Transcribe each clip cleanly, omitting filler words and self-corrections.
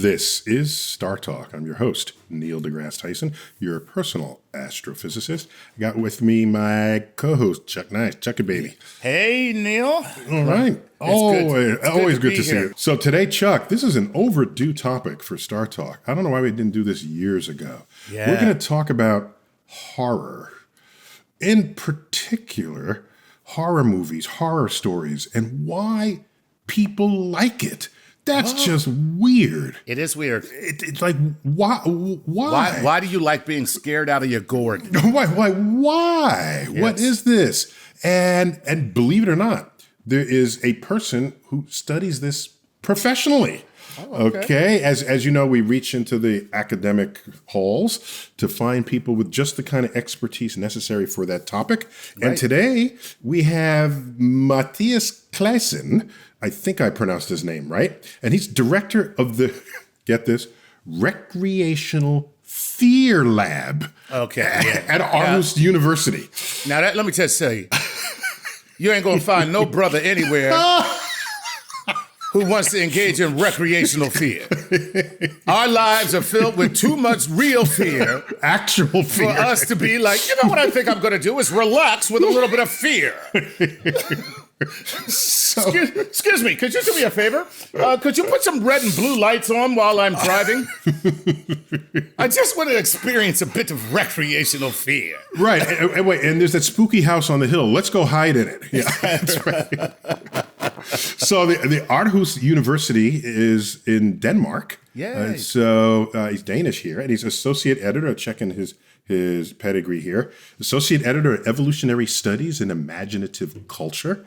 This is StarTalk. I'm your host, Neil deGrasse Tyson, your personal astrophysicist. I got with me my co-host, Chuck Nice. Chuck it, baby. Hey, Neil. All right. Always good to see you. So today, Chuck, this is an overdue topic for StarTalk. I don't know why we didn't do this years ago. Yeah. We're going to talk about horror. In particular, horror movies, horror stories, and why people like it. That's just weird. It is weird. It's like, why? Why do you like being scared out of your gourd? Why? Yes. What is this? And believe it or not, there is a person who studies this professionally. Oh, okay. As you know, we reach into the academic halls to find people with just the kind of expertise necessary for that topic. Right. And today we have Mathias Clasen. I think I pronounced his name right. And he's director of the, get this, Recreational Fear Lab at Aarhus University. Now, let me just say, you ain't going to find no brother anywhere who wants to engage in recreational fear. Our lives are filled with too much real fear. Actual fear. For us to be like, you know what I think I'm going to do is relax with a little bit of fear. Excuse me, could you do me a favor? Could you put some red and blue lights on while I'm driving? I just want to experience a bit of recreational fear. Right, and wait, and there's that spooky house on the hill. Let's go hide in it. Yeah, that's right. So the Aarhus University is in Denmark. Yeah. So he's Danish here, and he's associate editor. Checking his pedigree here. Associate editor of Evolutionary Studies and Imaginative Culture.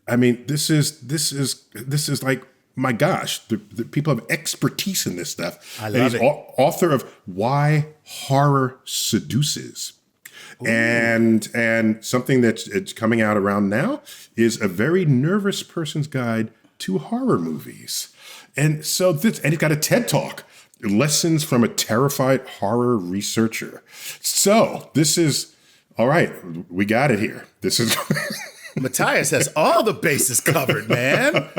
I mean, this is like, my gosh, the people have expertise in this stuff. I love it. He's author of Why Horror Seduces. Ooh. And something it's coming out around now is A Very Nervous Person's Guide to Horror Movies. And so and he's got a TED Talk, Lessons from a Terrified Horror Researcher. So this is, all right, we got it here. This is... Matthias has all the bases covered, man.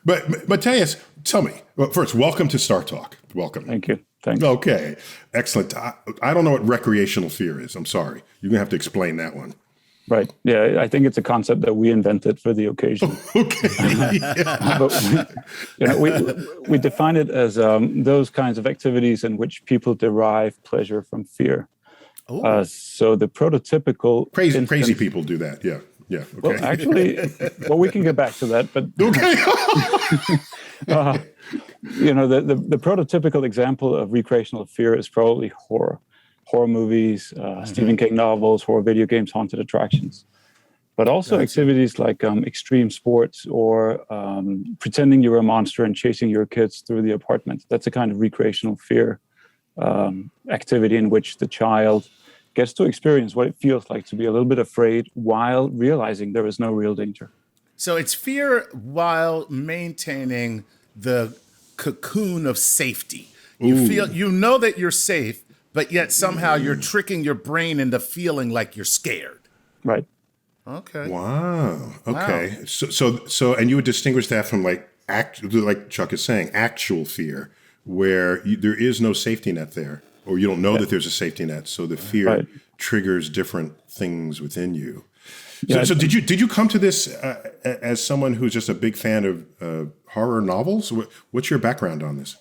But Matthias, tell me, well, first, welcome to StarTalk. Welcome. Thank you. Thanks. Okay, excellent. I don't know what recreational fear is. I'm sorry. You're going to have to explain that one. Right. Yeah, I think it's a concept that we invented for the occasion. Okay. But we define it as those kinds of activities in which people derive pleasure from fear. So the prototypical... Crazy people do that, yeah. Yeah. Okay. Well, actually, we can get back to that. But okay. The prototypical example of recreational fear is probably horror movies, Stephen King novels, horror video games, haunted attractions. But also activities like extreme sports or pretending you're a monster and chasing your kids through the apartment. That's a kind of recreational fear activity in which the child gets to experience what it feels like to be a little bit afraid while realizing there is no real danger. So it's fear while maintaining the cocoon of safety. You know that you're safe, but yet somehow you're tricking your brain into feeling like you're scared. Right. Okay. Wow. Okay. Wow. So, and you would distinguish that from like Chuck is saying, actual fear, where there is no safety net there. Or you don't know that there's a safety net, so the fear triggers different things within you. So did you come to this as someone who's just a big fan of horror novels? What's your background on this?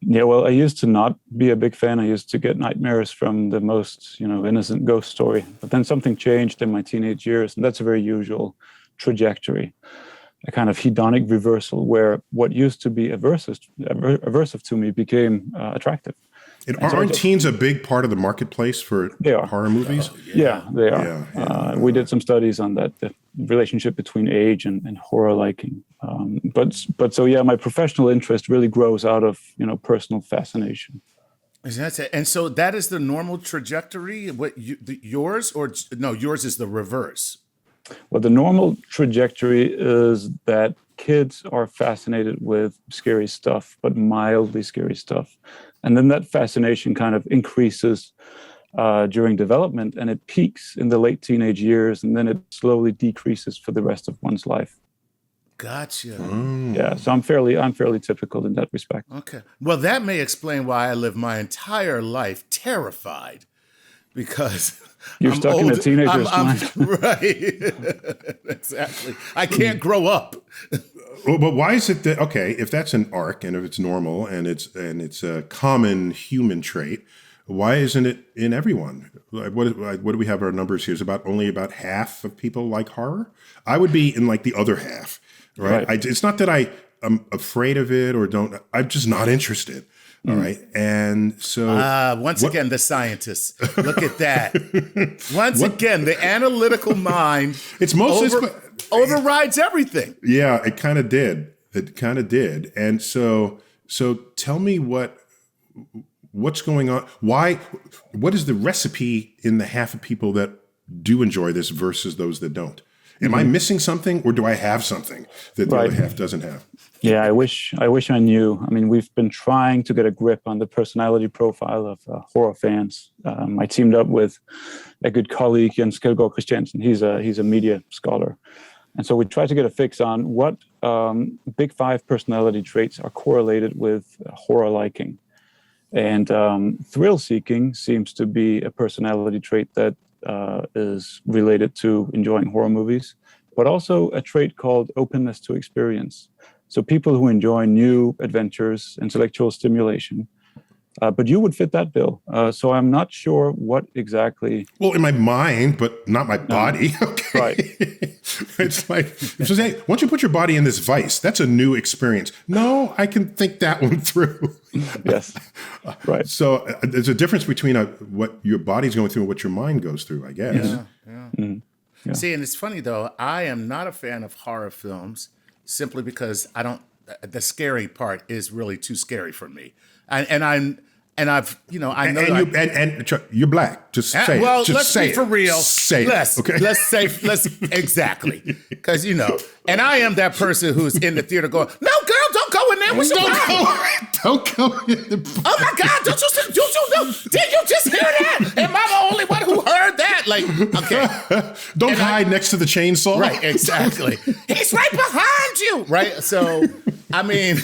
Yeah, well, I used to not be a big fan. I used to get nightmares from the most, innocent ghost story. But then something changed in my teenage years, and that's a very usual trajectory. A kind of hedonic reversal where what used to be aversive to me became attractive. And aren't teens a big part of the marketplace for horror movies? Yeah, they are. We did some studies on that, the relationship between age and horror liking. But my professional interest really grows out of, personal fascination. And so that is the normal trajectory? Yours is the reverse. Well, the normal trajectory is that kids are fascinated with scary stuff, but mildly scary stuff. And then that fascination kind of increases during development, and it peaks in the late teenage years, and then it slowly decreases for the rest of one's life. Gotcha. Yeah, so I'm fairly typical in that respect. Okay. Well, that may explain why I live my entire life terrified, because You're I'm stuck in a old. teenager's I'm mind. right. Exactly. I can't grow up. Well, but why is it that, okay, if that's an arc and if it's normal and it's a common human trait, why isn't it in everyone? What do we have our numbers here? Is only about half of people like horror? I would be in like the other half, right? It's not that I'm afraid of it or I'm just not interested. All right. And so once again, the scientists, look at that. Once again, the analytical mind overrides everything. Yeah, it kind of did. And so tell me what's going on? What is the recipe in the half of people that do enjoy this versus those that don't? Am I missing something, or do I have something that the other half doesn't have? Yeah, I wish I knew. I mean, we've been trying to get a grip on the personality profile of horror fans. I teamed up with a good colleague, Jens Kjeldgaard Christiansen. He's a media scholar. And so we tried to get a fix on what big five personality traits are correlated with horror liking. And thrill-seeking seems to be a personality trait that is related to enjoying horror movies, but also a trait called openness to experience. So people who enjoy new adventures, intellectual stimulation, but you would fit that bill. So I'm not sure what exactly. Well, in my mind, but not my body. Okay. Right. It's like, hey, once you put your body in this vice, that's a new experience. No, I can think that one through. Yes. Right. So there's a difference between what your body's going through and what your mind goes through, I guess. Yeah. Mm-hmm. Yeah. See, and it's funny though, I am not a fan of horror films simply because the scary part is really too scary for me. You're black. Just say well, it. Just let's say be for real. Say it. Okay. Let's exactly. Because and I am that person who's in the theater going, "No, girl, don't go in there. What's your problem? Don't go in the. Oh my God! Don't you? Did you just hear that? Am I the only one who heard that? Like, okay. Don't hide next to the chainsaw. Right. Exactly. He's right behind you. Right. So, I mean,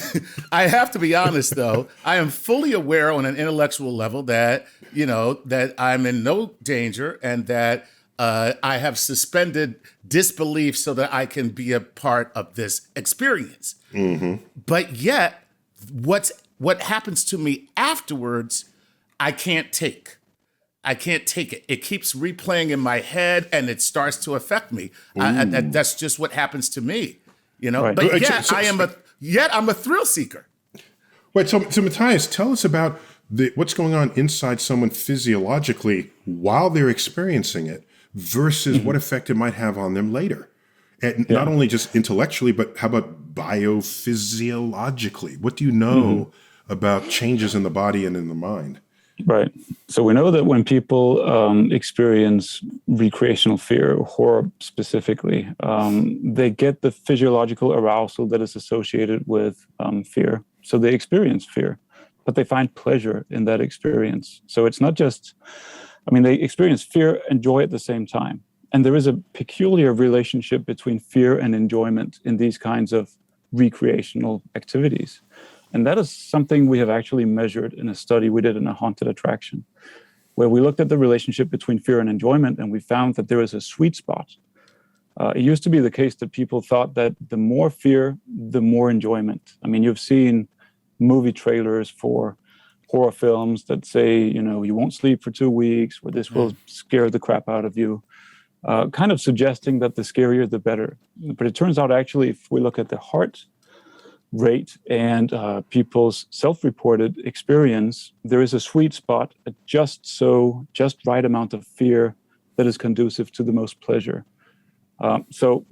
I have to be honest though. I am fully aware on an intellectual level that that I'm in no danger and that I have suspended disbelief so that I can be a part of this experience. Mm-hmm. But yet, what happens to me afterwards, I can't take. I can't take it. It keeps replaying in my head, and it starts to affect me. That's just what happens to me, Right. But yet, I'm a thrill seeker. Wait, so Mathias, tell us about what's going on inside someone physiologically while they're experiencing it versus what effect it might have on them later. And not only just intellectually, but how about biophysiologically? What do you know about changes in the body and in the mind? Right. So we know that when people experience recreational fear, or horror specifically, they get the physiological arousal that is associated with fear. So they experience fear, but they find pleasure in that experience. So it's not just, they experience fear and joy at the same time. And there is a peculiar relationship between fear and enjoyment in these kinds of recreational activities. And that is something we have actually measured in a study we did in a haunted attraction, where we looked at the relationship between fear and enjoyment, and we found that there is a sweet spot. It used to be the case that people thought that the more fear, the more enjoyment. You've seen movie trailers for horror films that say, you won't sleep for 2 weeks, or this will scare the crap out of you, kind of suggesting that the scarier, the better. But it turns out, actually, if we look at the heart rate and people's self-reported experience, there is a sweet spot, a just right amount of fear that is conducive to the most pleasure. So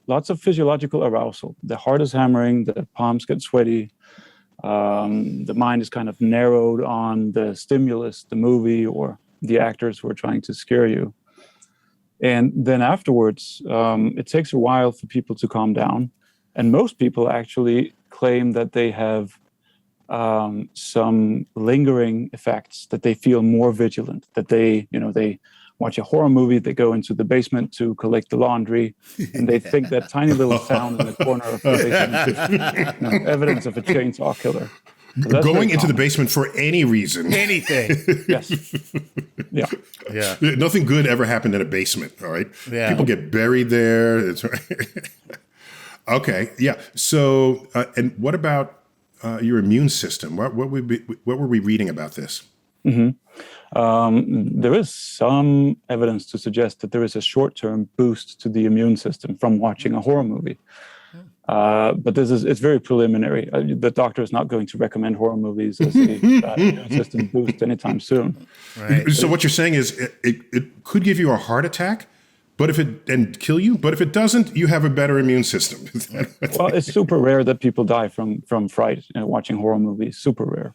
lots of physiological arousal. The heart is hammering, the palms get sweaty, the mind is kind of narrowed on the stimulus, the movie, or the actors who are trying to scare you. And then afterwards, it takes a while for people to calm down. And most people actually claim that they have some lingering effects, that they feel more vigilant, that they watch a horror movie, they go into the basement to collect the laundry, and they think that tiny little sound in the corner of the basement is evidence of a chainsaw killer. So going into the basement for any reason. Anything. Yes. Yeah. Yeah. Nothing good ever happened in a basement, all right? Yeah. People get buried there. It's okay, yeah. So, and what about your immune system? What were we reading about this? There is some evidence to suggest that there is a short-term boost to the immune system from watching a horror movie. But it's very preliminary. The doctor is not going to recommend horror movies as a immune system boost anytime soon. Right. So what you're saying is it could give you a heart attack, and kill you. But if it doesn't, you have a better immune system. Well, it's super rare that people die from fright watching horror movies. Super rare.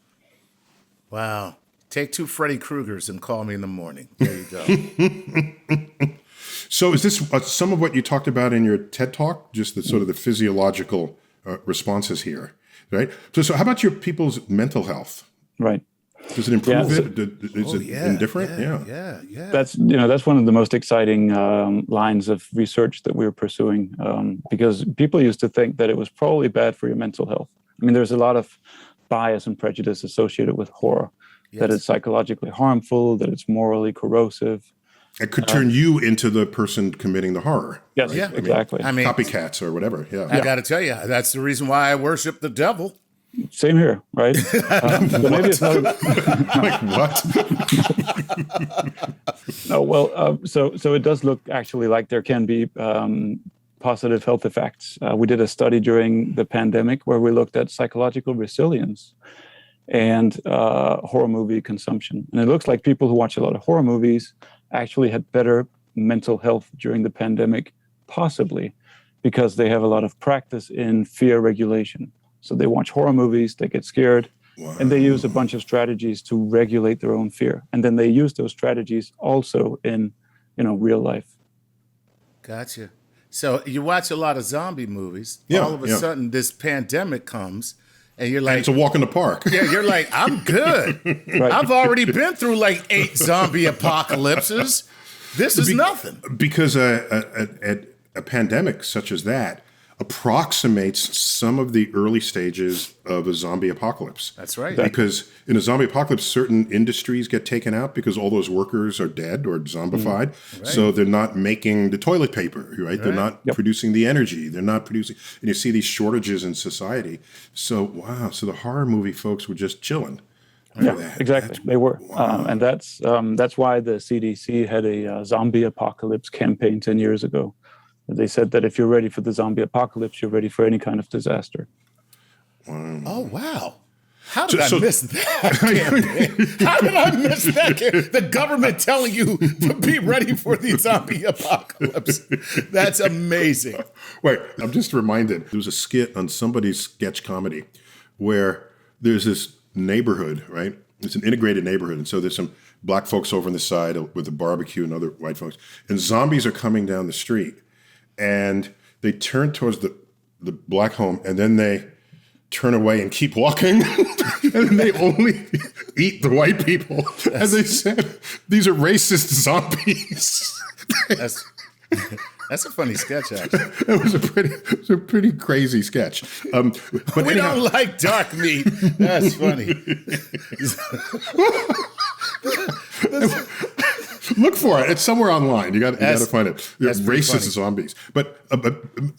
Wow. Take 2 Freddy Kruegers and call me in the morning. There you go. So is this some of what you talked about in your TED Talk? Just the sort of the physiological responses here, right? So how about your people's mental health? Right. Does it improve it? Is it indifferent? Yeah. That's one of the most exciting lines of research that we're pursuing, because people used to think that it was probably bad for your mental health. I mean, there's a lot of bias and prejudice associated with horror, that it's psychologically harmful, that it's morally corrosive. It could turn you into the person committing the horror. Yes, right? exactly. I mean, copycats or whatever. Yeah. I got to tell you, that's the reason why I worship the devil. Same here, right? So maybe it's not. Like what? No, well, so it does look actually like there can be positive health effects. We did a study during the pandemic where we looked at psychological resilience and horror movie consumption, and it looks like people who watch a lot of horror movies actually had better mental health during the pandemic, possibly because they have a lot of practice in fear regulation. So they watch horror movies, they get scared, and they use a bunch of strategies to regulate their own fear. And then they use those strategies also in, real life. Gotcha. So you watch a lot of zombie movies. Yeah, all of a sudden, this pandemic comes, and you're like, and it's a walk in the park. Yeah, you're like, I'm good. Right. I've already been through like 8 zombie apocalypses. This is nothing. Because a pandemic such as that approximates some of the early stages of a zombie apocalypse. That's right. Because in a zombie apocalypse, certain industries get taken out because all those workers are dead or zombified. Right. So they're not making the toilet paper, right? They're not producing the energy. They're not producing, and you see these shortages in society. So, wow. So the horror movie folks were just chilling. Yeah, exactly. They were. Wow. And that's why the CDC had a zombie apocalypse campaign 10 years ago. They said that if you're ready for the zombie apocalypse, you're ready for any kind of disaster. Oh, wow. How did I miss that campaign? How did I miss that? The government telling you to be ready for the zombie apocalypse. That's amazing. Wait, I'm just reminded. There was a skit on somebody's sketch comedy where there's this neighborhood, right? It's an integrated neighborhood. And so there's some black folks over on the side with a barbecue and other white folks. And zombies are coming down the street. And they turn towards the black home, and then they turn away and keep walking. And they only eat the white people. As they said, these are racist zombies. That's a funny sketch, actually. It was a pretty crazy sketch. But we don't like dark meat. That's funny. Look for it. It's somewhere online. You got to find it. Racist zombies. But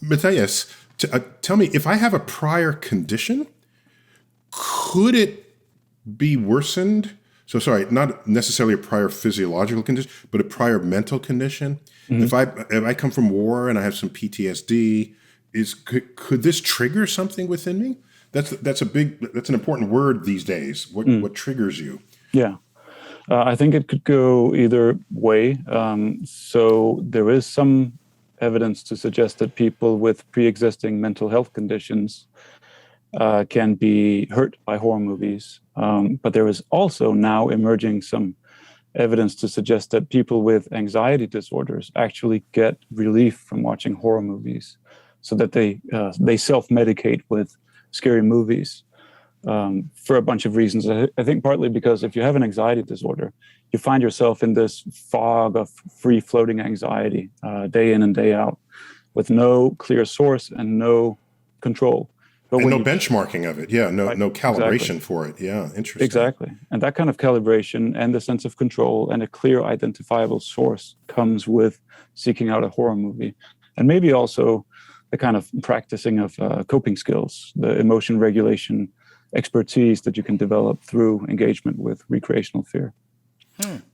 Matthias, tell me, if I have a prior condition, could it be worsened? So sorry, not necessarily a prior physiological condition, but a prior mental condition. Mm-hmm. If I come from war and I have some PTSD, could this trigger something within me? That's an important word these days. What triggers you? Yeah. I think it could go either way. So there is some evidence to suggest that people with pre-existing mental health conditions can be hurt by horror movies. But there is also now emerging some evidence to suggest that people with anxiety disorders actually get relief from watching horror movies, so that they self-medicate with scary movies. for a bunch of reasons. I think partly because if you have an anxiety disorder, you find yourself in this fog of free-floating anxiety day in and day out with no clear source and no control. But and no benchmarking of it. Yeah, no calibration exactly. For it. Yeah, interesting. Exactly. And that kind of calibration and the sense of control and a clear identifiable source comes with seeking out a horror movie. And maybe also the kind of practicing of coping skills, the emotion regulation expertise that you can develop through engagement with recreational fear.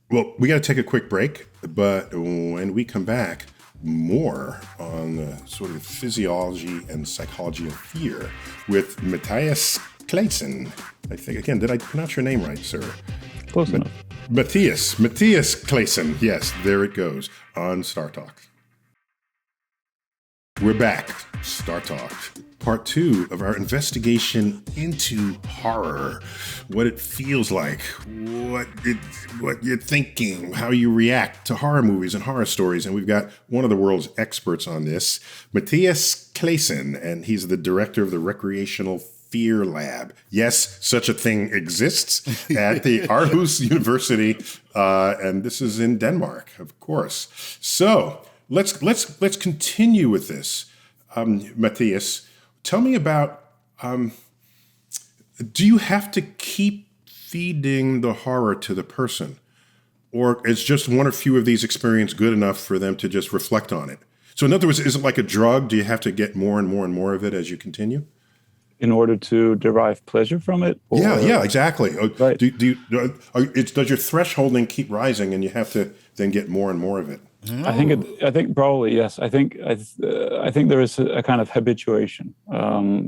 Well, we got to take a quick break, but when we come back, more on the sort of physiology and psychology of fear with Mathias Clasen. I think, again, did I pronounce your name right, sir? Close enough. Mathias Clasen. Yes, there it goes on StarTalk. We're back. StarTalk. Part 2 of our investigation into horror. What it feels like, what you're thinking, how you react to horror movies and horror stories. And we've got one of the world's experts on this, Mathias Clasen, and he's the director of the Recreational Fear Lab. Yes, such a thing exists at the Aarhus University, and this is in Denmark, of course. So let's continue with this. Mathias, tell me about, do you have to keep feeding the horror to the person? Or is just one or few of these experiences good enough for them to just reflect on it? So in other words, is it like a drug? Do you have to get more and more and more of it as you continue? In order to derive pleasure from it? Or, yeah, exactly. Right. Does your thresholding keep rising and you have to then get more and more of it? I think probably yes. I think there is a kind of habituation,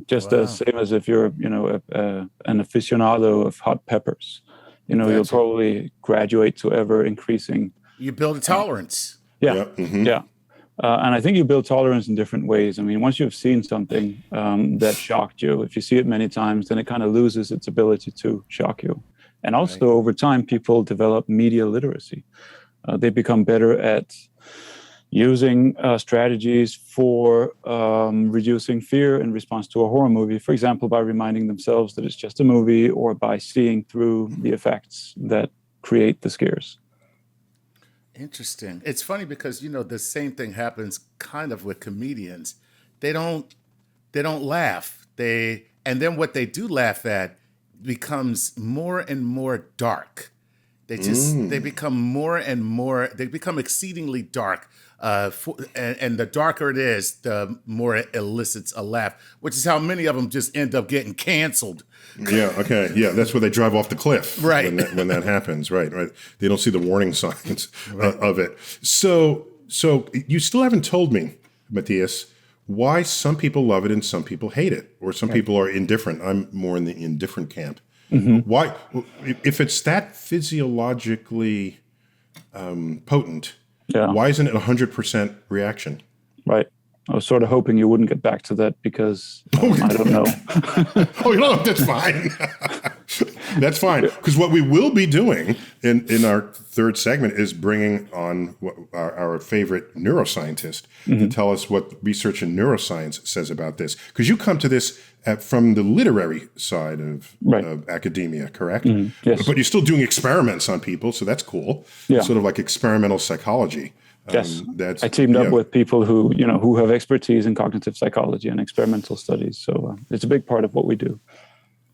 just the same as if you're an aficionado of hot peppers. You'll probably graduate to ever increasing. You build a tolerance. Yeah. And I think you build tolerance in different ways. I mean, once you've seen something that shocked you, if you see it many times, then it kind of loses its ability to shock you. And also over time, people develop media literacy. They become better at using strategies for reducing fear in response to a horror movie, for example, by reminding themselves that it's just a movie or by seeing through the effects that create the scares. Interesting. It's funny because, the same thing happens kind of with comedians. They don't laugh. And then what they do laugh at becomes more and more dark. They become more and more, they become exceedingly dark. And the darker it is, the more it elicits a laugh, which is how many of them just end up getting canceled. Yeah, okay. Yeah, that's where they drive off the cliff. Right. When that happens. Right. They don't see the warning signs of it. So you still haven't told me, Mathias, why some people love it and some people hate it, or some people are indifferent. I'm more in the indifferent camp. Why, if it's that physiologically potent, why isn't it 100% reaction? Right. I was sort of hoping you wouldn't get back to that because I don't know. That's fine. That's fine. Because what we will be doing in our third segment is bringing on our favorite neuroscientist to tell us what research in neuroscience says about this. Because you come to this from the literary side of academia, correct? Yes. But you're still doing experiments on people, so that's cool. Yeah. Sort of like experimental psychology. Yes, I teamed up with people who have expertise in cognitive psychology and experimental studies. So it's a big part of what we do.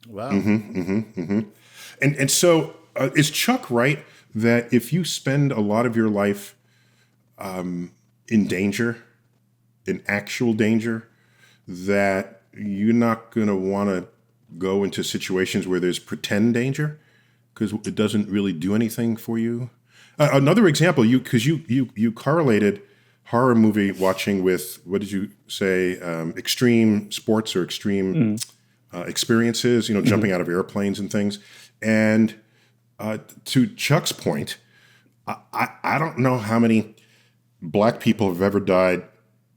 Wow. And so is Chuck right that if you spend a lot of your life in danger, in actual danger, that you're not going to want to go into situations where there's pretend danger because it doesn't really do anything for you? Another example, because you correlated horror movie watching with, what did you say, extreme sports or extreme experiences, jumping out of airplanes and things. And to Chuck's point, I don't know how many black people have ever died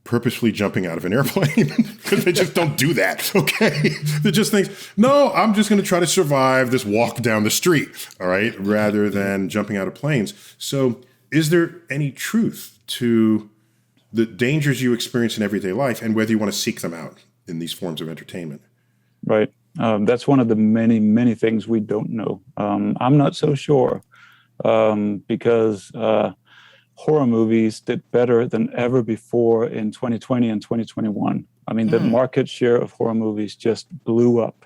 purposefully jumping out of an airplane because they just don't do that. Okay. They just think, no, I'm just going to try to survive this walk down the street. All right. Rather than jumping out of planes. So is there any truth to the dangers you experience in everyday life and whether you want to seek them out in these forms of entertainment? Right. That's one of the many, many things we don't know. I'm not so sure because horror movies did better than ever before in 2020 and 2021. I mean, the market share of horror movies just blew up.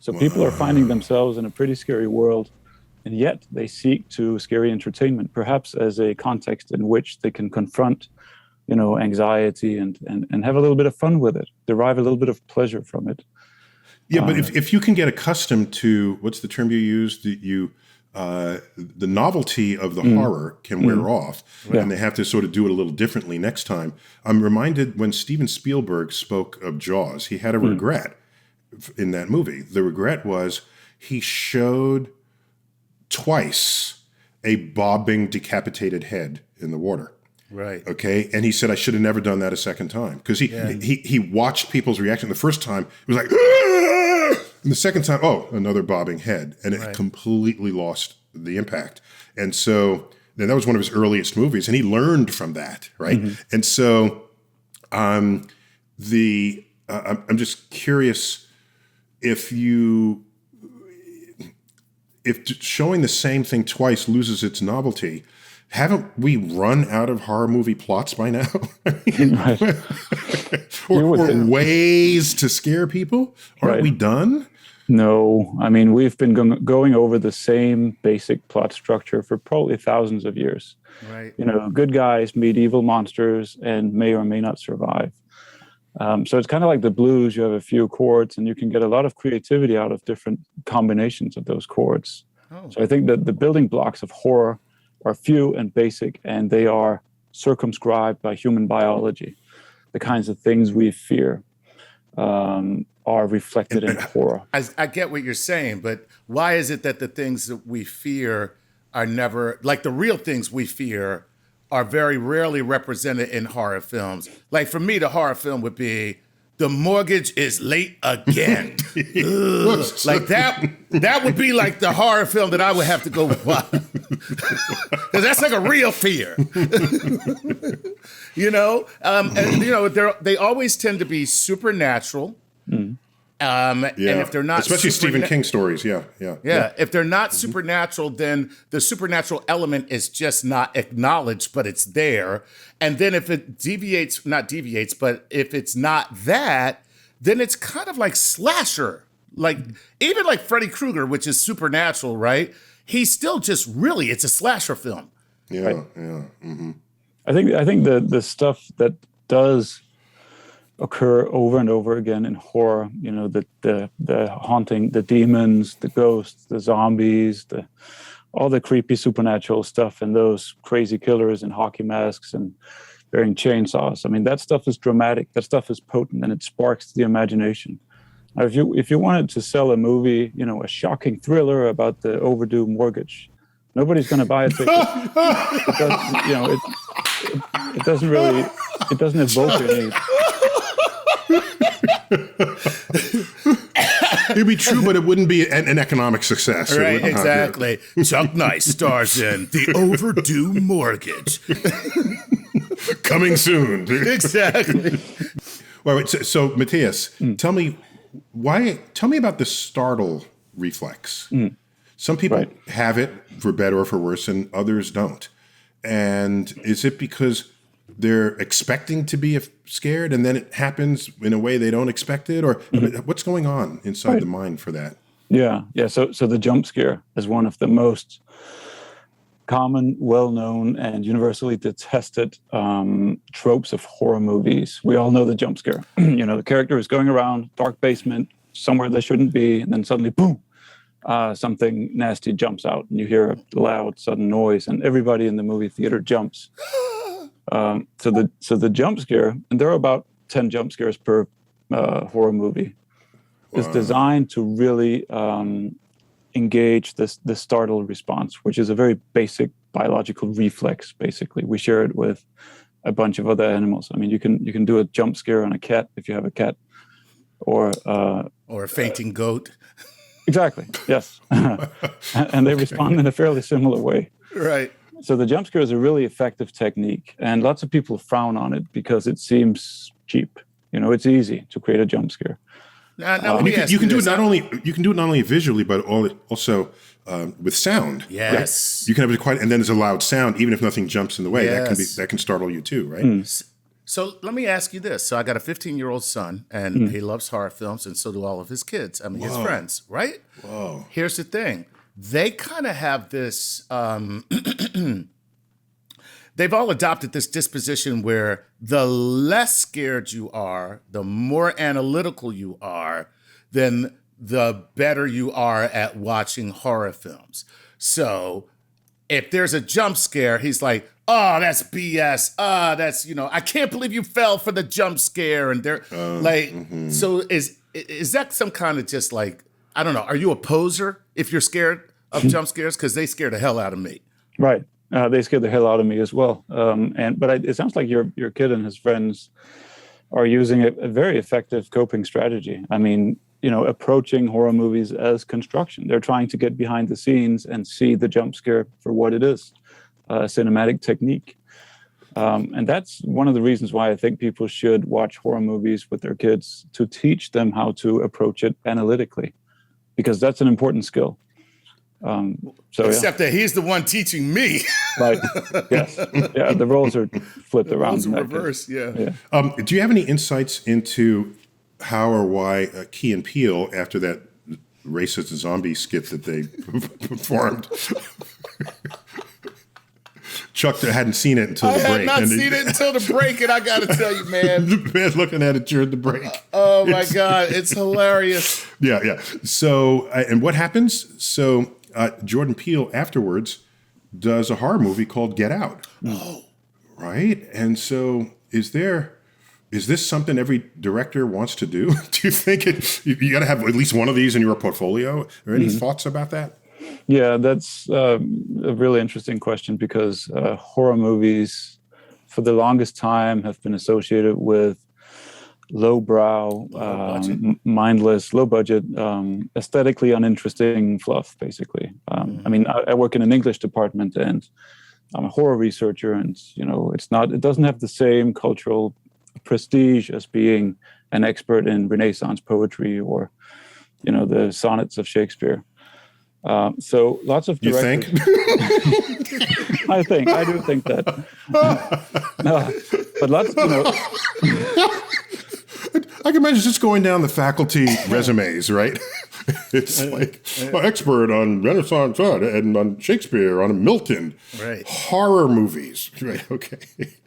So people are finding themselves in a pretty scary world, and yet they seek to scary entertainment, perhaps as a context in which they can confront, anxiety and have a little bit of fun with it, derive a little bit of pleasure from it. Yeah, but if you can get accustomed to, what's the term you used? The novelty of the horror can wear off, and they have to sort of do it a little differently next time. I'm reminded when Steven Spielberg spoke of Jaws, he had a regret in that movie. The regret was he showed twice a bobbing, decapitated head in the water. Right. Okay. And he said, I should have never done that a second time. Because he watched people's reaction. The first time, it was like, "Aah!" And the second time, another bobbing head. And it completely lost the impact. And so then that was one of his earliest movies. And he learned from that. Right. And so I'm just curious if showing the same thing twice loses its novelty. Haven't we run out of horror movie plots by now? or ways to scare people? Aren't we done? No. I mean, we've been going over the same basic plot structure for probably thousands of years. Right. Good guys meet evil monsters and may or may not survive. So it's kind of like the blues. You have a few chords, and you can get a lot of creativity out of different combinations of those chords. So I think that the building blocks of horror are few and basic, and they are circumscribed by human biology. The kinds of things we fear are reflected in horror. I get what you're saying, but why is it that the things that we fear are never, like the real things we fear, are very rarely represented in horror films? Like for me, the horror film would be, the mortgage is late again. Like that would be like the horror film that I would have to go watch. Because that's like a real fear. They always tend to be supernatural. And if they're not, especially Stephen King stories, yeah. If they're not supernatural, then the supernatural element is just not acknowledged, but it's there. And then if it but if it's not that, then it's kind of like slasher. Like even like Freddy Krueger, which is supernatural, right? He's still just it's a slasher film. Yeah, right? Yeah. Mm-hmm. I think the stuff that does occur over and over again in horror, the haunting, the demons, the ghosts, the zombies, all the creepy supernatural stuff, and those crazy killers in hockey masks and bearing chainsaws. I mean, that stuff is dramatic, that stuff is potent, and it sparks the imagination. Now, if you wanted to sell a movie, a shocking thriller about the overdue mortgage, nobody's going to buy it because it doesn't evoke any. It'd be true, but it wouldn't be an economic success. Right, exactly. Chuck Nice stars in The Overdue Mortgage. Coming soon. Exactly. Well, so Mathias, tell me about the startle reflex. Some people have it for better or for worse, and others don't. And is it because they're expecting to be scared and then it happens in a way they don't expect it? Or what's going on inside the mind for that? Yeah. So the jump scare is one of the most common, well-known, and universally detested tropes of horror movies. We all know the jump scare. The character is going around, dark basement, somewhere they shouldn't be, and then suddenly, boom, something nasty jumps out, and you hear a loud, sudden noise, and everybody in the movie theater jumps. So the jump scare, and there are about 10 jump scares per horror movie, is designed to really engage the startle response, which is a very basic biological reflex. Basically, we share it with a bunch of other animals. I mean, you can do a jump scare on a cat if you have a cat, or a fainting goat. Exactly. Yes, and they respond in a fairly similar way. Right. So the jump scare is a really effective technique, and lots of people frown on it because it seems cheap. It's easy to create a jump scare. Now let me ask you can do this. it not only visually, but also with sound. Yes. Right? You can have it quiet, and then there's a loud sound, even if nothing jumps in the way. Yes. That can startle you too, right? So let me ask you this. So I got a 15-year-old son, and he loves horror films, and so do all of his kids. I mean, his friends, right? Whoa. Here's the thing. They kind of have this, they've all adopted this disposition where the less scared you are, the more analytical you are, then the better you are at watching horror films. So if there's a jump scare, he's like, oh, that's BS. That's, I can't believe you fell for the jump scare. And they're so is that some kind of just like, I don't know, are you a poser if you're scared of jump scares? Because they scare the hell out of me. Right. They scared the hell out of me as well. But it sounds like your kid and his friends are using a very effective coping strategy. I mean, approaching horror movies as construction. They're trying to get behind the scenes and see the jump scare for what it is, a cinematic technique. And that's one of the reasons why I think people should watch horror movies with their kids, to teach them how to approach it analytically, because that's an important skill. Except that he's the one teaching me. Right. Yes. Yeah. The roles are flipped around. Roles are reversed. Yeah. Do you have any insights into how or why Key and Peele, after that racist zombie skit that they performed, Chuck hadn't seen it until the break. I had not seen it until the break, and I got to tell you, man. The man looking at it during the break. Oh, my God. It's hilarious. Yeah. So, and what happens? So, Jordan Peele afterwards does a horror movie called Get Out. Oh. Right? And so, is this something every director wants to do? Do you think you got to have at least one of these in your portfolio? Or any thoughts about that? Yeah, that's a really interesting question, because horror movies for the longest time have been associated with lowbrow, mindless, low budget, aesthetically uninteresting fluff, basically. I mean, I work in an English department, and I'm a horror researcher, and it doesn't have the same cultural prestige as being an expert in Renaissance poetry or the sonnets of Shakespeare. So lots of directors. You think? I do think that. But lots, I can imagine just going down the faculty resumes, right? It's like expert on Renaissance art and on Shakespeare, on Milton, right? Horror movies, right? Okay,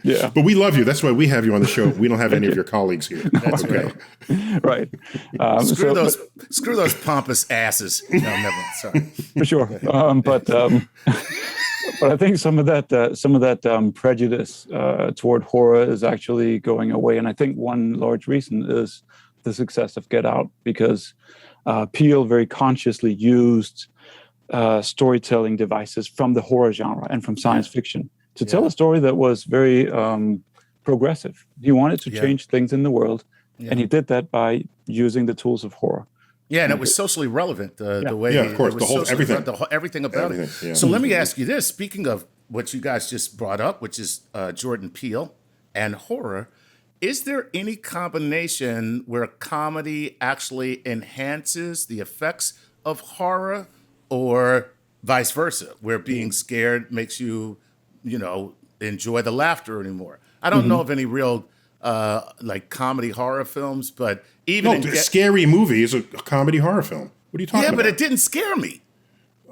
yeah. But we love you. That's why we have you on the show. We don't have any of your colleagues here. That's okay, right. Screw those pompous asses. No, never. Sorry. For sure. But I think some of that prejudice toward horror is actually going away, and I think one large reason is the success of Get Out, because Peele very consciously used storytelling devices from the horror genre and from science fiction to tell a story that was very progressive. He wanted to change things in the world, and he did that by using the tools of horror. Yeah, and it was socially relevant. The way, of course, everything about it. Yeah. So let me ask you this: speaking of what you guys just brought up, which is Jordan Peele and horror, is there any combination where comedy actually enhances the effects of horror, or vice versa, where being scared makes you, enjoy the laughter anymore? I don't know of any real like comedy horror films, but even Scary Movie is a comedy horror film. What are you talking about? Yeah, but it didn't scare me.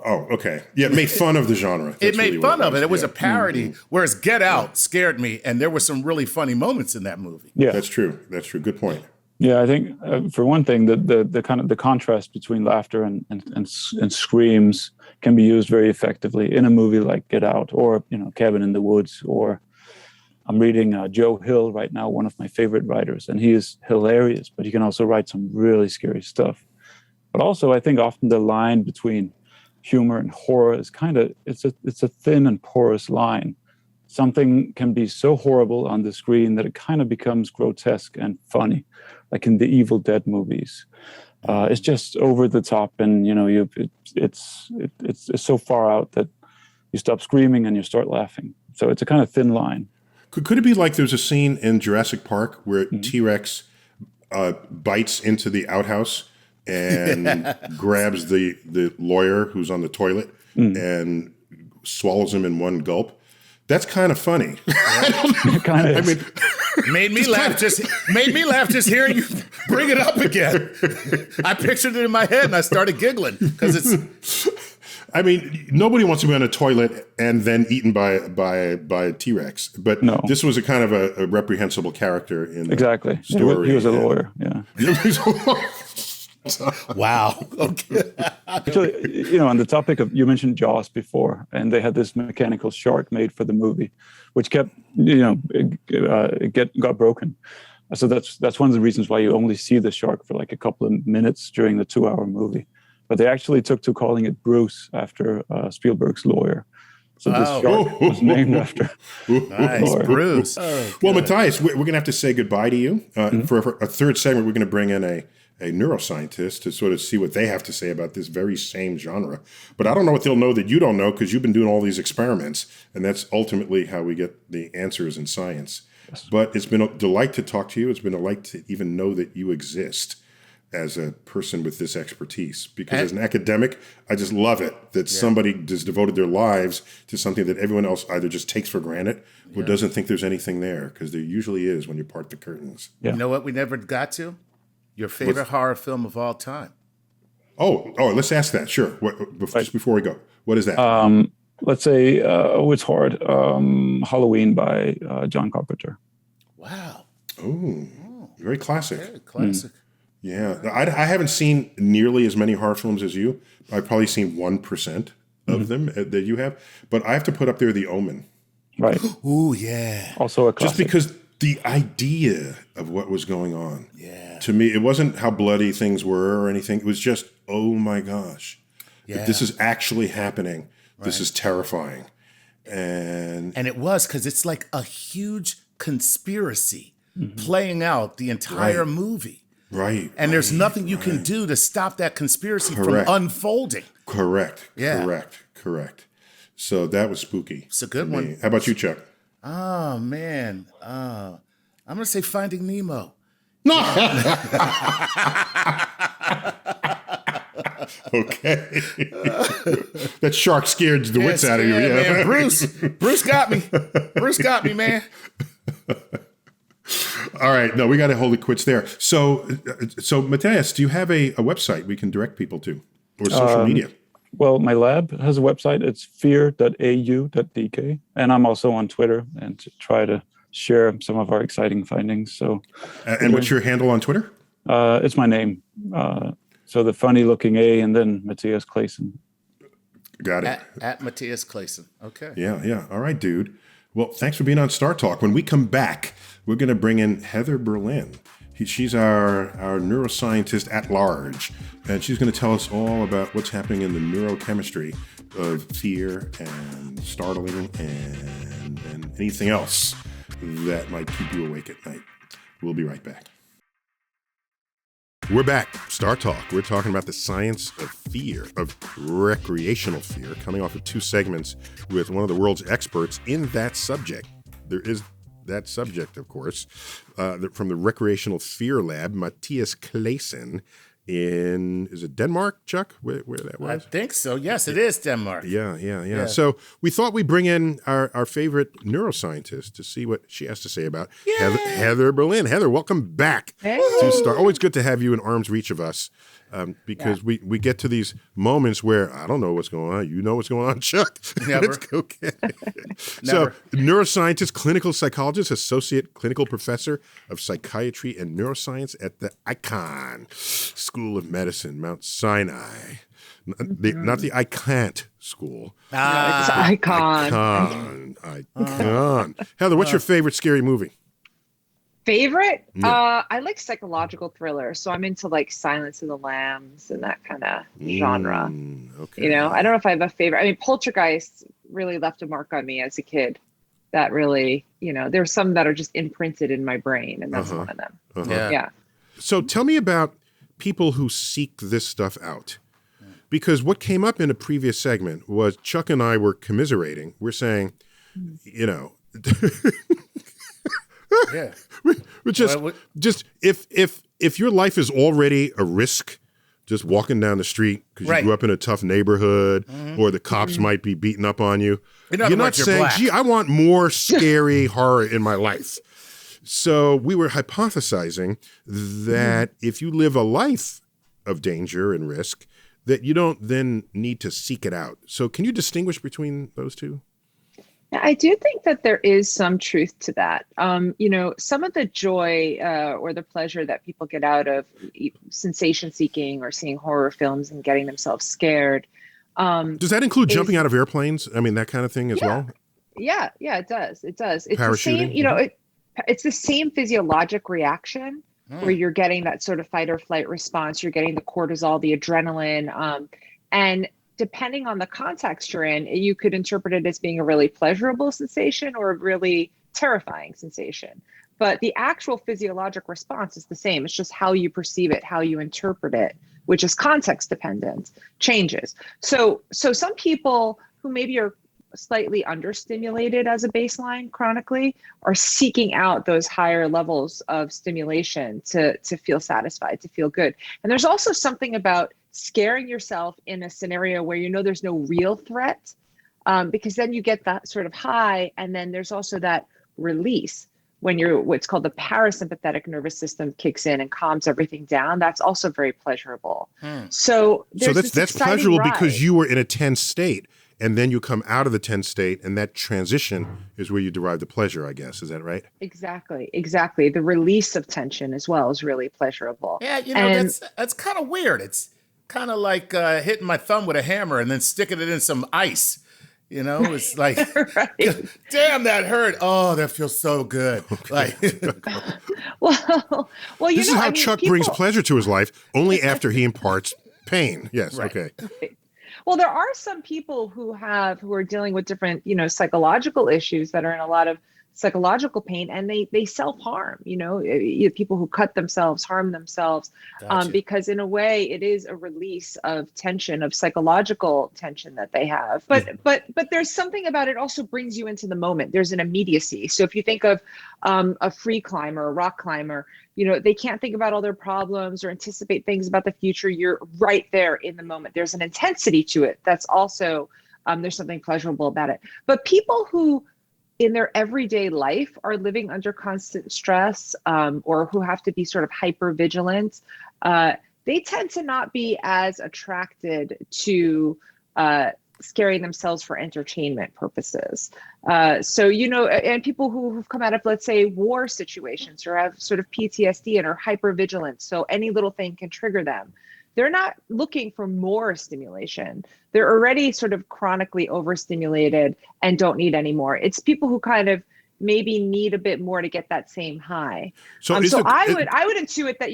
Oh, okay. Yeah, it made fun of the genre. It made fun of it. It was a parody, whereas Get Out scared me, and there were some really funny moments in that movie. Yeah, that's true. Good point. Yeah, I think for one thing, the kind of the contrast between laughter and screams can be used very effectively in a movie like Get Out, or Cabin in the Woods, or I'm reading Joe Hill right now, one of my favorite writers, and he is hilarious, but he can also write some really scary stuff. But also, I think often the line between humor and horror is it's a thin and porous line. Something can be so horrible on the screen that it kind of becomes grotesque and funny, like in the Evil Dead movies. It's just over the top, and it's so far out that you stop screaming and you start laughing. So it's a kind of thin line. Could it be like there's a scene in Jurassic Park where T-Rex bites into the outhouse and grabs the lawyer who's on the toilet and swallows him in one gulp. That's kind of funny. Kind of. I mean, made me laugh just hearing you bring it up again. I pictured it in my head and I started giggling because it's. I mean, nobody wants to be on a toilet and then eaten by a T-Rex. But this was a kind of a reprehensible character in the story. He was a lawyer. Yeah. Wow. Okay. Actually, on the topic of, you mentioned Jaws before, and they had this mechanical shark made for the movie, which kept, it got broken. So that's one of the reasons why you only see the shark for like a couple of minutes during the 2-hour movie. But they actually took to calling it Bruce after Spielberg's lawyer. So this shark was named after nice, Bruce. Well, Mathias, we're going to have to say goodbye to you. For a third segment, we're going to bring in a neuroscientist to sort of see what they have to say about this very same genre. But I don't know what they'll know that you don't know because you've been doing all these experiments, and that's ultimately how we get the answers in science. Yes. But it's been a delight to talk to you. It's been a delight to even know that you exist as a person with this expertise. Because as an academic, I just love it that somebody has devoted their lives to something that everyone else either just takes for granted or doesn't think there's anything there, because there usually is when you part the curtains. Yeah. You know what we never got to? Your favorite horror film of all time. Oh, let's ask that. Sure. Just before we go, what is that? Let's say, it's hard. Halloween by John Carpenter. Wow. Oh, very classic. Very classic. Yeah. I haven't seen nearly as many horror films as you. I've probably seen 1% of them that you have. But I have to put up there The Omen. Right. Ooh, yeah. Also a classic. Just because the idea of what was going on. Yeah. To me, it wasn't how bloody things were or anything. It was just, oh my gosh. Yeah. This is actually happening. Right. This is terrifying. And it was, because it's like a huge conspiracy playing out the entire movie. Right. And there's nothing you can do to stop that conspiracy from unfolding. Correct. Yeah. Correct. So that was spooky. It's a good one. How about you, Chuck? Oh, man. I'm going to say Finding Nemo. No. Okay. That shark scared the wits out of you. Yeah, man. Bruce got me. Bruce got me, man. All right. No, we got to hold it quits there. So Mathias, do you have a website we can direct people to, or social media? Well, my lab has a website. It's fear.au.dk. And I'm also on Twitter and to try to share some of our exciting findings. So, and what's your handle on Twitter? It's my name. So the funny looking A and then Mathias Clasen. Got it. At Mathias Clasen. Okay. Yeah. All right, dude. Well, thanks for being on StarTalk. When we come back, we're going to bring in Heather Berlin. She's our neuroscientist at large, and she's going to tell us all about what's happening in the neurochemistry of fear and startling and anything else that might keep you awake at night. We'll be right back. We're back. StarTalk. We're talking about the science of fear, of recreational fear, coming off of 2 segments with one of the world's experts in that subject. There is that subject, of course, from the Recreational Fear Lab, Mathias Clasen is it Denmark, Chuck? Where that was? I think so. Yes, it is Denmark. Yeah. So we thought we'd bring in our favorite neuroscientist to see what she has to say about Heather Berlin. Heather, welcome back to Star. Always good to have you in arm's reach of us. Because we get to these moments where I don't know what's going on. You know what's going on, Chuck? Never. It's okay. So, neuroscientist, clinical psychologist, associate clinical professor of psychiatry and neuroscience at the Icahn School of Medicine, Mount Sinai. Not the I Can't School. It's Icahn. Icahn. Heather, what's your favorite scary movie? Favorite? Yeah. I like psychological thrillers, so I'm into like Silence of the Lambs and that kind of genre. Okay. I don't know if I have a favorite. I mean, Poltergeist really left a mark on me as a kid. That really, there's some that are just imprinted in my brain, and that's one of them. Yeah. So tell me about people who seek this stuff out. Because what came up in a previous segment was Chuck and I were commiserating. We're saying, Yeah. Which just if if your life is already a risk, just walking down the street because you grew up in a tough neighborhood, or the cops might be beating up on you, you're not saying, gee, I want more scary horror in my life. So we were hypothesizing that if you live a life of danger and risk, that you don't then need to seek it out. So can you distinguish between those two? I do think that there is some truth to that. Some of the joy or the pleasure that people get out of sensation seeking or seeing horror films and getting themselves scared. Does that include jumping out of airplanes? I mean, that kind of thing as well? Yeah, it does. It does. It's Parachuting? the same, it's the same physiologic reaction where you're getting that sort of fight or flight response. You're getting the cortisol, the adrenaline, and depending on the context you're in, you could interpret it as being a really pleasurable sensation or a really terrifying sensation. But the actual physiologic response is the same. It's just how you perceive it, how you interpret it, which is context dependent, changes. So some people who maybe are slightly understimulated as a baseline chronically are seeking out those higher levels of stimulation to feel satisfied, to feel good. And there's also something about scaring yourself in a scenario where there's no real threat, because then you get that sort of high, and then there's also that release when what's called the parasympathetic nervous system kicks in and calms everything down. That's also very pleasurable. So that's pleasurable because you were in a tense state, and then you come out of the tense state, and that transition is where you derive the pleasure, I guess. Is that right? Exactly. The release of tension as well is really pleasurable. Yeah, that's kind of weird. It's kind of like hitting my thumb with a hammer and then sticking it in some ice. It's like, damn, that hurt. Oh, that feels so good. Like, well, this is how Chuck brings pleasure to his life, only after he imparts pain. Yes. Right. Okay. Well, there are some people who are dealing with different, psychological issues that are in a lot of psychological pain, and they self-harm, people who cut themselves, harm themselves, because in a way it is a release of tension, of psychological tension that they have. But there's something about it also brings you into the moment. There's an immediacy. So if you think of a free climber, a rock climber, they can't think about all their problems or anticipate things about the future. You're right there in the moment. There's an intensity to it. That's also, there's something pleasurable about it. But people who in their everyday life are living under constant stress, or who have to be sort of hyper vigilant, they tend to not be as attracted to scaring themselves for entertainment purposes. And people who've come out of, let's say, war situations or have sort of PTSD and are hyper vigilant, so any little thing can trigger them. They're not looking for more stimulation. They're already sort of chronically overstimulated and don't need any more. It's people who kind of maybe need a bit more to get that same high. I would intuit that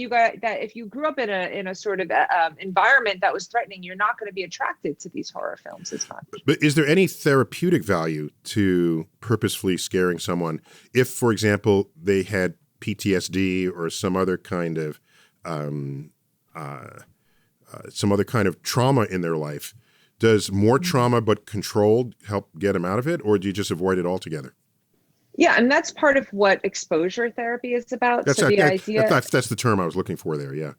if you grew up in a sort of environment that was threatening, you're not going to be attracted to these horror films as much. But is there any therapeutic value to purposefully scaring someone if, for example, they had PTSD or some other kind of trauma in their life? Does more trauma but controlled help get them out of it, or do you just avoid it altogether? Yeah, and that's part of what exposure therapy is about. That's the term I was looking for there. Yeah.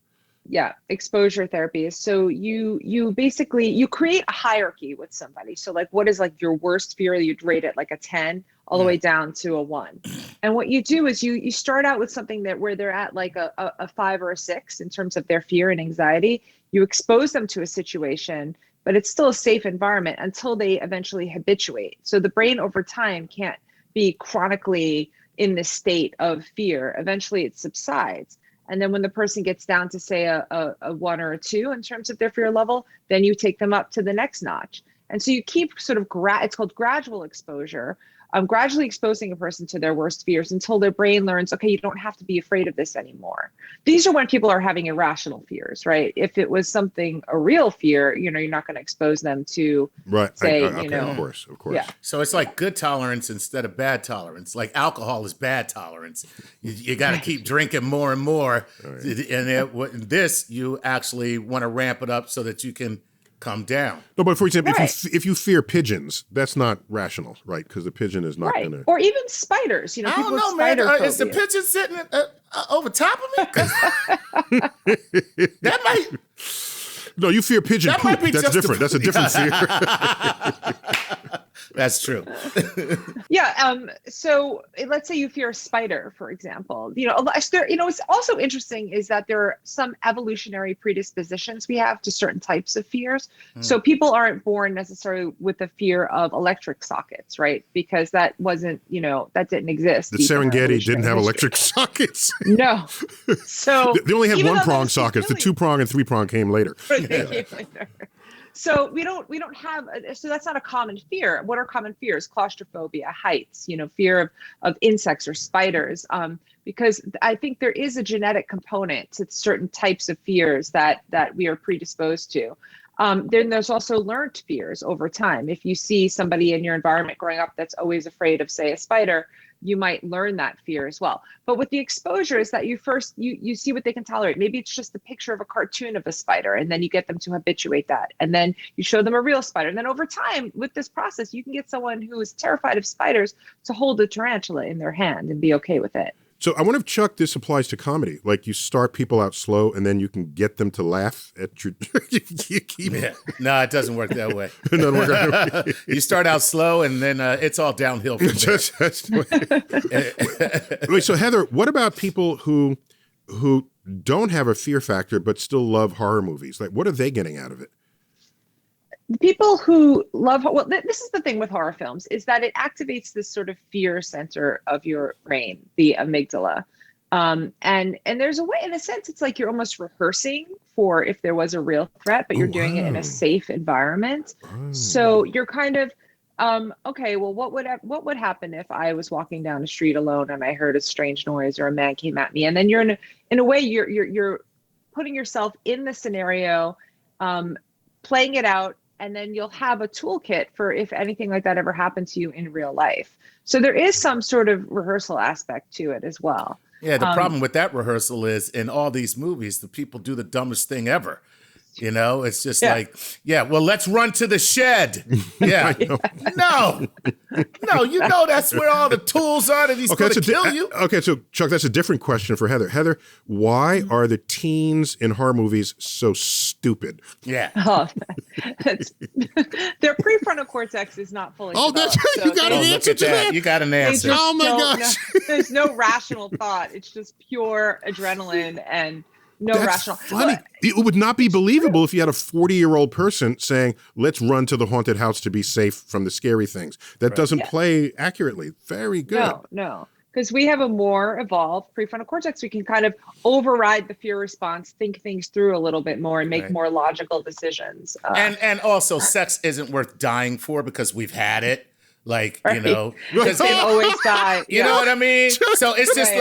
Yeah, exposure therapy is so you basically create a hierarchy with somebody. So like, what is like your worst fear? You'd rate it like a 10 all the way down to a 1. And what you do is you start out with something where they're at like a 5 or a 6 in terms of their fear and anxiety. You expose them to a situation, but it's still a safe environment until they eventually habituate. So the brain over time can't be chronically in this state of fear. Eventually it subsides. And then when the person gets down to say a 1 or a 2 in terms of their fear level, then you take them up to the next notch. And so you keep sort of, it's called gradual exposure, gradually exposing a person to their worst fears until their brain learns, okay, you don't have to be afraid of this anymore. These are when people are having irrational fears, right? If it was a real fear, you're not going to expose them to, say, of course. Yeah. So it's like good tolerance instead of bad tolerance. Like alcohol is bad tolerance. You got to keep drinking more and more. Right. And this, you actually want to ramp it up so that you can come down. No, but for example, Right. if you fear pigeons, that's not rational, right? Because the pigeon is not going to. Or even spiders. You know, I people don't with know, man. spider Is the phobia. pigeon sitting over top of me? 'Cause that might. No, you fear pigeon That might poop. be That's different. That's a different fear. That's true. Yeah. So let's say you fear a spider, for example. What's also interesting is that there are some evolutionary predispositions we have to certain types of fears. So people aren't born necessarily with the fear of electric sockets, right? Because that wasn't, that didn't exist. The deep in our Serengeti didn't have evolutionary electric sockets. history. No. So They only had even though one-prong those sockets. The really- two-prong and three-prong came later. They came later. So we don't have, so that's not a common fear. What are common fears? Claustrophobia, heights, fear of insects or spiders. Because I think there is a genetic component to certain types of fears that we are predisposed to. Then there's also learned fears over time. If you see somebody in your environment growing up that's always afraid of, say, a spider, you might learn that fear as well. But with the exposure is that you see what they can tolerate. Maybe it's just a picture of a cartoon of a spider, and then you get them to habituate that. And then you show them a real spider. And then over time, with this process, you can get someone who is terrified of spiders to hold a tarantula in their hand and be okay with it. So I wonder if, Chuck, this applies to comedy. Like you start people out slow and then you can get them to laugh at your... Yeah. No, it doesn't work that way. It doesn't work that way. You start out slow and then it's all downhill from there. Wait, so Heather, what about people who don't have a fear factor but still love horror movies? Like, what are they getting out of it? The people who love, this is the thing with horror films, is that it activates this sort of fear center of your brain, the amygdala. And there's a way, in a sense, it's like you're almost rehearsing for if there was a real threat, but you're doing it in a safe environment. So you're kind of, okay, well, what would happen if I was walking down the street alone and I heard a strange noise or a man came at me? And then you're in a way, you're putting yourself in the scenario, playing it out. And then you'll have a toolkit for if anything like that ever happened to you in real life. So there is some sort of rehearsal aspect to it as well. Yeah, the problem with that rehearsal is in all these movies, the people do the dumbest thing ever. It's just like, well, let's run to the shed. Yeah. No, that's where all the tools are that he's going to kill you. Okay, so Chuck, that's a different question for Heather. Heather, why are the teens in horror movies so stupid? Yeah. Oh, their prefrontal cortex is not fully developed. You got an answer to that. You got an answer. Oh my gosh. There's no rational thought. It's just pure adrenaline and That's rational. Funny. It would not be believable if you had a 40-year-old person saying, let's run to the haunted house to be safe from the scary things. That doesn't play accurately. Very good. No. Because we have a more evolved prefrontal cortex. We can kind of override the fear response, think things through a little bit more and make more logical decisions. And also sex isn't worth dying for because we've had it. Like, because they always die. You know what I mean? So it's just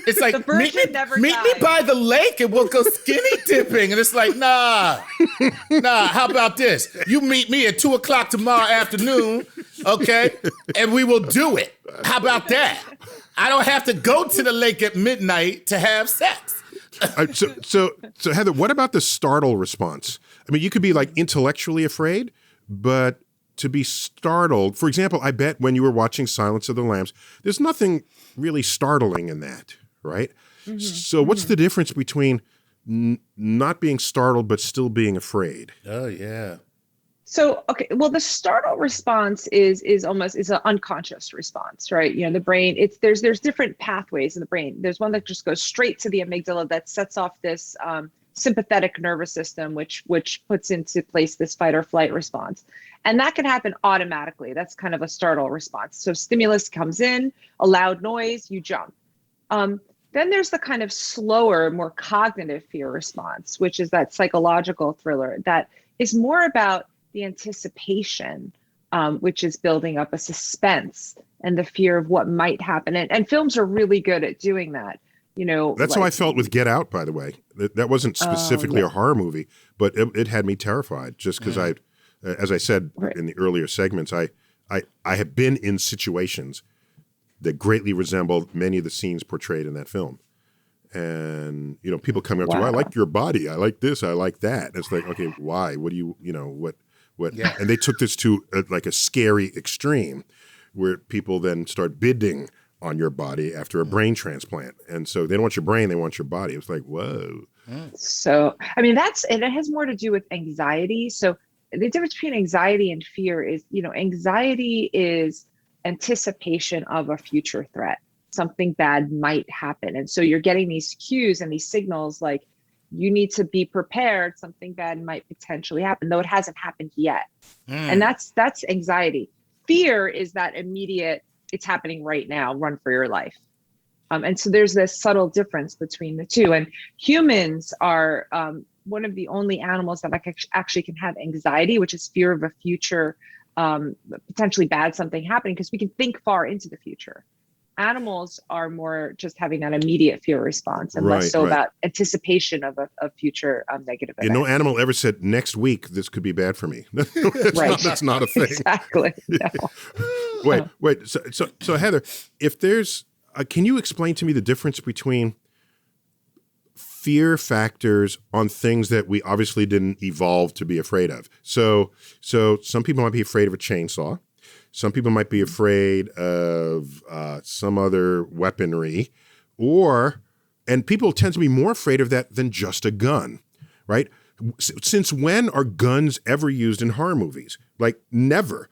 it's like, the virgin never meet me dies. by the lake and we'll go skinny dipping. And it's like, nah, how about this? You meet me at 2:00 tomorrow afternoon, okay? And we will do it. How about that? I don't have to go to the lake at midnight to have sex. So Heather, what about the startle response? I mean, you could be like intellectually afraid, but to be startled, for example, I bet when you were watching Silence of the Lambs, there's nothing really startling in that, right? Mm-hmm. So what's the difference between not being startled but still being afraid? Oh, yeah. So, okay, well, the startle response is an unconscious response, right? The brain, there's different pathways in the brain. There's one that just goes straight to the amygdala that sets off this sympathetic nervous system, which puts into place this fight or flight response. And that can happen automatically. That's kind of a startle response. So stimulus comes in, a loud noise, you jump. Then there's the kind of slower, more cognitive fear response, which is that psychological thriller that is more about the anticipation, which is building up a suspense and the fear of what might happen. And films are really good at doing that. That's how I felt with Get Out, by the way. That wasn't specifically a horror movie, but it had me terrified just because as I said in the earlier segments, I have been in situations that greatly resembled many of the scenes portrayed in that film. And, people coming up to you, I Wow. like your body. I like this. I like that. And it's like, okay, why? What do you, what? Yeah. And they took this to like a scary extreme where people then start bidding on your body after a brain transplant. And so they don't want your brain, they want your body. It was like, whoa. So, and it has more to do with anxiety. So the difference between anxiety and fear is, anxiety is anticipation of a future threat. Something bad might happen. And so you're getting these cues and these signals like you need to be prepared. Something bad might potentially happen, though it hasn't happened yet. And that's anxiety. Fear is that immediate, it's happening right now, run for your life. And so there's this subtle difference between the two. And humans are one of the only animals that actually can have anxiety, which is fear of a future, potentially bad something happening, because we can think far into the future. Animals are more just having that immediate fear response and less so about anticipation of a future negative event. No animal ever said, next week, this could be bad for me. That's not a thing. Exactly. No. Wait. So Heather, if there's, can you explain to me the difference between fear factors on things that we obviously didn't evolve to be afraid of? So some people might be afraid of a chainsaw. Some people might be afraid of some other weaponry, and people tend to be more afraid of that than just a gun, right? Since when are guns ever used in horror movies? Like never.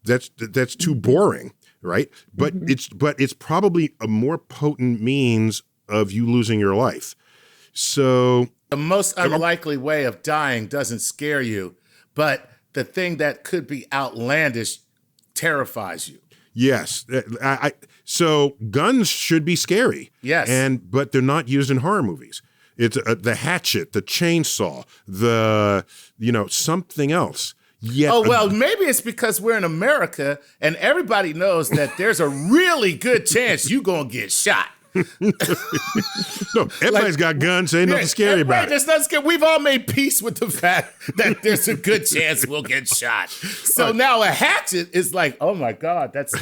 That's too boring, right? But it's probably a more potent means of you losing your life. So the most unlikely way of dying doesn't scare you, but the thing that could be outlandish terrifies you. Yes. So guns should be scary. Yes. But they're not used in horror movies. It's the hatchet, the chainsaw, something else. Yet, maybe it's because we're in America and everybody knows that there's a really good chance you're going to get shot. No, everybody's got guns. Ain't nothing scary about it. There's nothing scary. We've all made peace with the fact that there's a good chance we'll get shot. So now a hatchet is like, oh my God, that's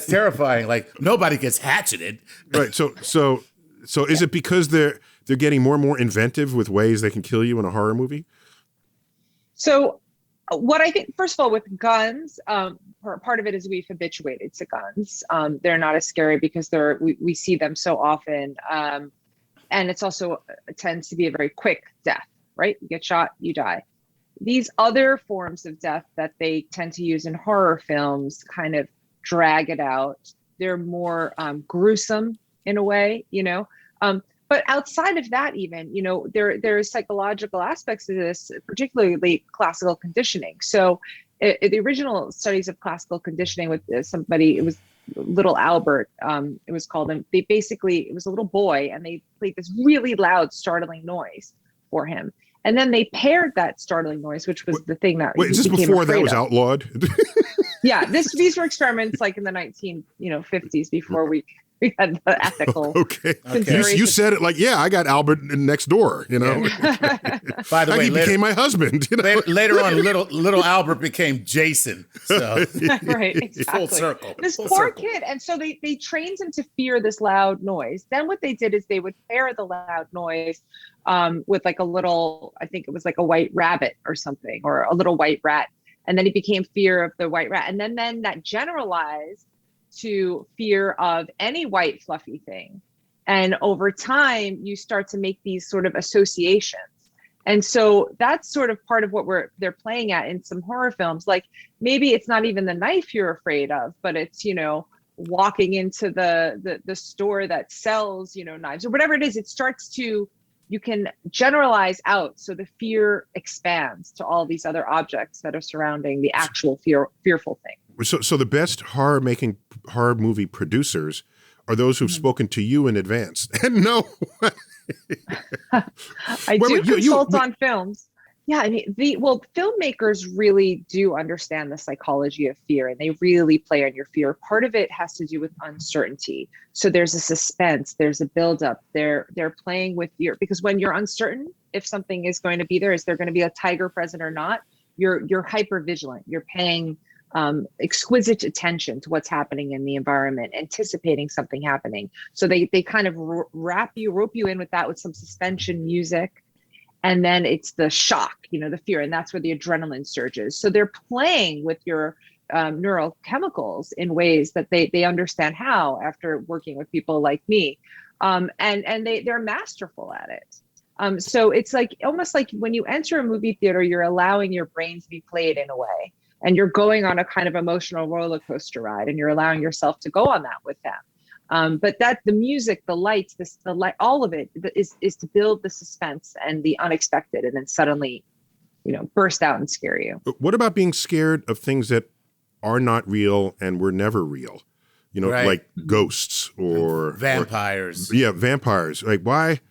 terrifying. Like nobody gets hatcheted. Right. So is it because they're getting more and more inventive with ways they can kill you in a horror movie? So what I think, first of all, with guns, part of it is we've habituated to guns. They're not as scary because we see them so often. And it's also tends to be a very quick death, right? You get shot, you die. These other forms of death that they tend to use in horror films kind of drag it out. They're more gruesome in a way, But outside of that, even, there are psychological aspects to this, particularly classical conditioning. So the original studies of classical conditioning with somebody, it was little Albert, it was called, and it was a little boy, and they played this really loud, startling noise for him. And then they paired that startling noise, which was the thing that is this before that was outlawed? Yeah, these were experiments like in the 1950s before we had the ethical. Okay. You said it like, I got Albert next door, By the way, he became my husband. Later on, little Albert became Jason. So right, exactly. Full circle. This poor kid. And so they trained him to fear this loud noise. Then what they did is they would pair the loud noise with like a little, I think it was like a white rabbit or something, or a little white rat. And then he became fear of the white rat. And then that generalized to fear of any white fluffy thing. And over time, you start to make these sort of associations. And so that's sort of part of what they're playing at in some horror films. Like maybe it's not even the knife you're afraid of, but it's, walking into the store that sells, knives or whatever it is. It starts to, you can generalize out. So the fear expands to all these other objects that are surrounding the actual fearful thing. So the best horror movie producers are those who've spoken to you in advance. And no, I do consult on films. Yeah, I mean, filmmakers really do understand the psychology of fear, and they really play on your fear. Part of it has to do with uncertainty. So there's a suspense, there's a buildup. They're playing with your, because when you're uncertain if something is going to be there, is there going to be a tiger present or not? You're hyper vigilant. You're paying exquisite attention to what's happening in the environment, anticipating something happening. So they kind of rope you in with that, with some suspension music. And then it's the shock, the fear, and that's where the adrenaline surges. So they're playing with your neurochemicals in ways that they understand how, after working with people like me, and they're masterful at it. So it's like almost like when you enter a movie theater, you're allowing your brain to be played in a way, and you're going on a kind of emotional roller coaster ride, and you're allowing yourself to go on that with them. But that the music, the lights, all of it is to build the suspense and the unexpected, and then suddenly, burst out and scare you. What about being scared of things that are not real and were never real? Right. Like ghosts or vampires. Vampires. Like, why?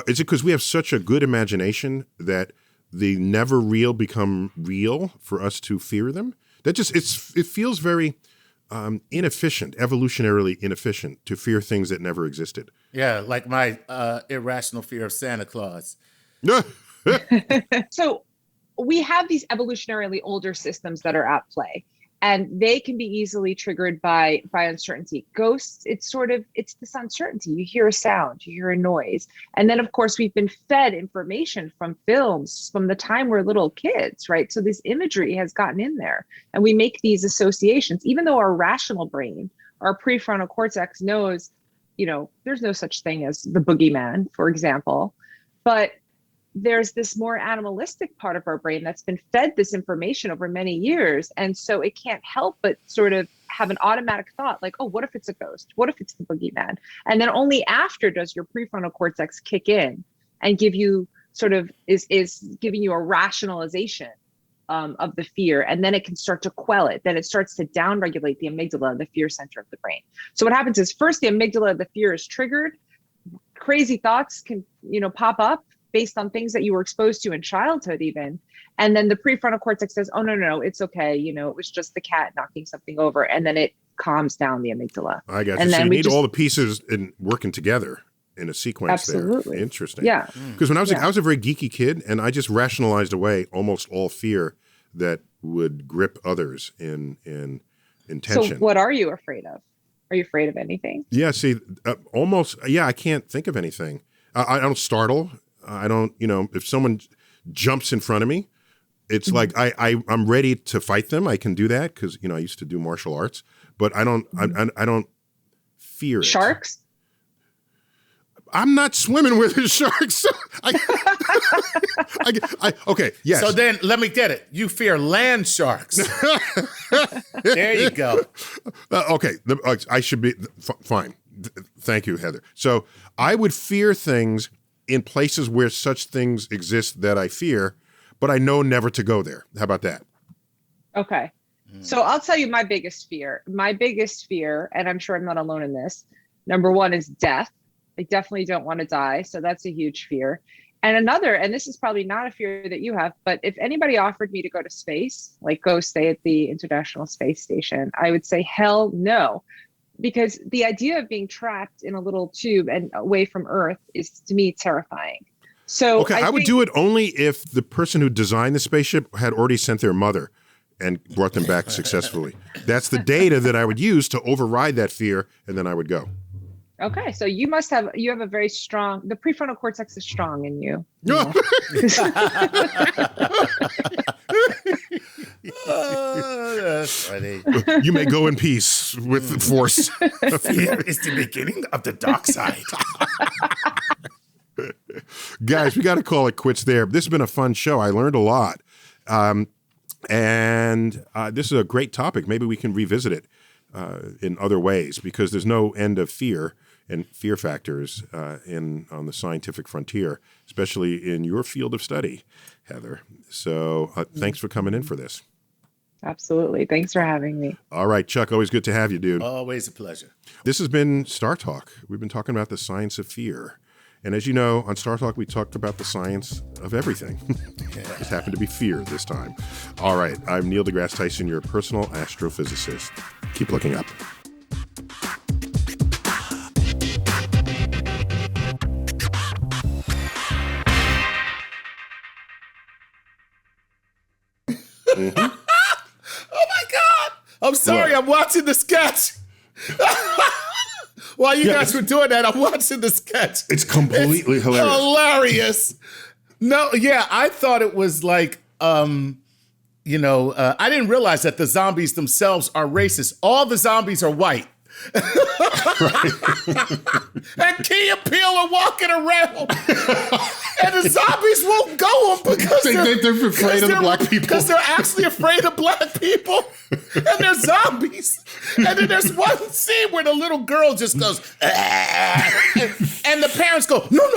Is it because we have such a good imagination that the never real become real for us to fear them? It feels very inefficient, evolutionarily inefficient, to fear things that never existed. Yeah, like my irrational fear of Santa Claus. So we have these evolutionarily older systems that are at play, and they can be easily triggered by uncertainty. Ghosts, it's this uncertainty. You hear a sound, you hear a noise. And then, of course, we've been fed information from films from the time we're little kids, right? So this imagery has gotten in there, and we make these associations, even though our rational brain, our prefrontal cortex knows, there's no such thing as the boogeyman, for example. But there's this more animalistic part of our brain that's been fed this information over many years. And so it can't help but sort of have an automatic thought like, oh, what if it's a ghost? What if it's the boogeyman? And then only after does your prefrontal cortex kick in and give you is giving you a rationalization of the fear. And then it can start to quell it. Then it starts to downregulate the amygdala, the fear center of the brain. So what happens is first the amygdala, the fear is triggered. Crazy thoughts can, pop up based on things that you were exposed to in childhood even. And then the prefrontal cortex says, oh, no, it's okay. It was just the cat knocking something over. And then it calms down the amygdala. I got you. And So then you need all the pieces working together in a sequence. Absolutely. There. Interesting. Yeah. Because when I was a very geeky kid, and I just rationalized away almost all fear that would grip others in tension. So what are you afraid of? Are you afraid of anything? Yeah, see, I can't think of anything. I don't startle. I don't, if someone jumps in front of me, it's like I'm ready to fight them. I can do that because, I used to do martial arts, but I don't fear it. Sharks? I'm not swimming with the sharks. Okay, yes. So then let me get it. You fear land sharks. There you go. Okay, I should be fine. Thank you, Heather. So I would fear things in places where such things exist that I fear, but I know never to go there. How about that? Okay. So I'll tell you my biggest fear. My biggest fear, and I'm sure I'm not alone in this, number one is death. I definitely don't want to die. So that's a huge fear. And another, and this is probably not a fear that you have, but if anybody offered me to go to space, like go stay at the International Space Station, I would say, hell no. Because the idea of being trapped in a little tube and away from Earth is, to me, terrifying. So okay, I would do it only if the person who designed the spaceship had already sent their mother and brought them back successfully. That's the data that I would use to override that fear, and then I would go. Okay, so you have a very strong, the prefrontal cortex is strong in you. Oh, that's funny. You may go in peace with the force. Fear is the beginning of the dark side. Guys, we got to call it quits there. This has been a fun show. I learned a lot. And this is a great topic. Maybe we can revisit it in other ways, because there's no end of fear and fear factors on the scientific frontier, especially in your field of study, Heather. So thanks for coming in for this. Absolutely. Thanks for having me. All right, Chuck, always good to have you, dude. Always a pleasure. This has been StarTalk. We've been talking about the science of fear. And as you know, on StarTalk, we talked about the science of everything. It happened to be fear this time. All right, I'm Neil deGrasse Tyson, your personal astrophysicist. Keep looking up. Oh my God! I'm sorry, What? I'm watching the sketch. While you guys were doing that, I'm watching the sketch. It's completely hilarious. Hilarious. No, yeah, I thought it was like, I didn't realize that the zombies themselves are racist. All the zombies are white. And Key and Peele are walking around, and the zombies won't go on because they're afraid of the black people. Because they're actually afraid of black people, and they're zombies. And then there's one scene where the little girl just goes, and the parents go, no.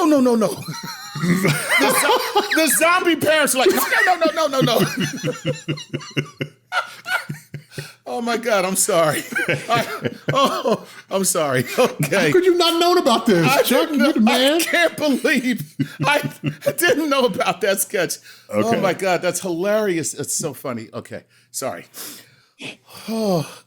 The zombie parents are like, no. Oh my God, I'm sorry. I'm sorry. Okay. How could you not known about this? Chuck, you're the man. I can't believe I didn't know about that sketch. Okay. Oh my God, that's hilarious. It's so funny. Okay, sorry. Oh,